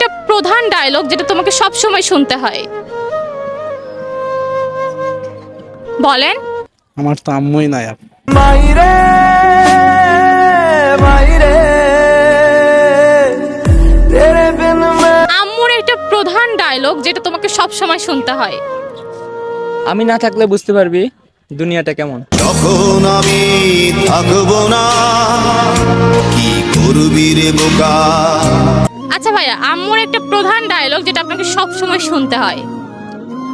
একটা প্রধান ডায়লগ যেটা তোমাকে সব সময় শুনতে হয়, বলেন। আমার তো আম্মুই নাই আপু। মাইরে মাইরে তেরে বিন মে আম্মুর একটা প্রধান ডায়লগ যেটা তোমাকে সব সময় শুনতে হয়। আমি না থাকলে বুঝতে পারবি দুনিয়াটা কেমন। যখন আমি থাকবো না কি করবি রে বোকা। আচ্ছা ভাইয়া, আম্মুর একটা প্রধান ডায়লগ যেটা আপনাকে সব সময় শুনতে হয়।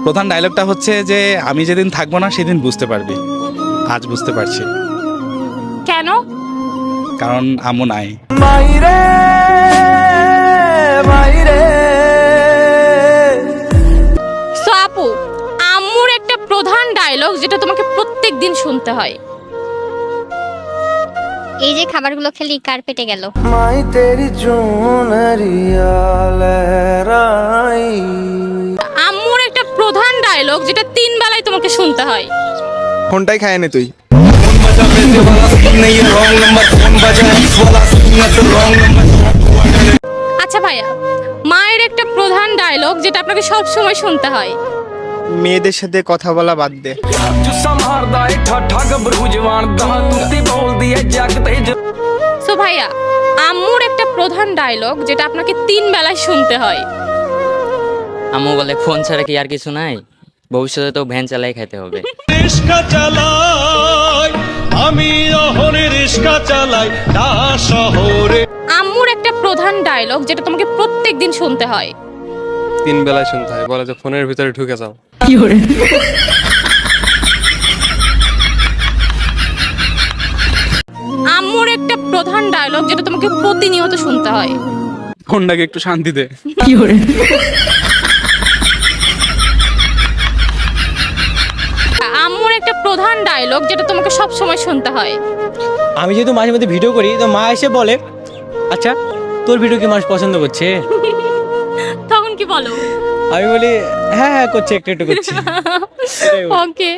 প্রধান ডায়লগটা হচ্ছে যে আমি যেদিন থাকবো না সেদিন বুঝতে পারবি। আজ বুঝতে পারছি, কেন? কারণ আম্মু নাই। মাইরে মাইরে সো আপু, আম্মুর একটা প্রধান ডায়লগ যেটা তোমাকে প্রত্যেক দিন শুনতে হয়। এই যে খাবারগুলো খেলি কার পেটে গেল? মাই তেরি চুনরিয়া লহরাই। আম্মুর একটা প্রধান ডায়লগ যেটা 3 বেলায় তোমাকে শুনতে হয়। ফোনটাই খায় নে তুই। আচ্ছা ভাইয়া, মায়ের একটা প্রধান ডায়লগ যেটা আপনাকে সব সময় শুনতে হয়। মেয়েদের সাথে কথা বলা বাদ দে। সো ভাইয়া, আম্মুর একটা প্রধান ডায়লগ যেটা আপনাকে 3 বেলায় শুনতে হয়। আম্মু বলে ফোন ছাড়া কি আর কিছু নাই, ভবিষ্যতে তো ভ্যান চালাই খাইতে হবে। রিস্কা চালাই আমি অহনে রিস্কা চালাই তা শহরে। আম্মুর একটা প্রধান ডায়লগ যেটা তোমাকে প্রত্যেক দিন শুনতে হয়। 3 বেলায় শুনতে হয়, বলে যে ফোনের ভিতরে ঢুকে যাও। আম্মুর একটা প্রধান ডায়লগ যেটা তোমাকে প্রতিনিয়ত শুনতে হয়। ফোনটাকে একটু শান্তি দে। আম্মুর একটা প্রধান ডায়লগ যেটা তোমাকে সব সময় শুনতে হয়। আমি যেহেতু মাঝে মধ্যে ভিডিও করি, তো মা এসে বলে, আচ্ছা তোর ভিডিও কি মানুষ পছন্দ করছে? তখন কি বলো? আমি বলি হ্যাঁ হ্যাঁ করছে, একটু একটু করছে। ওকে।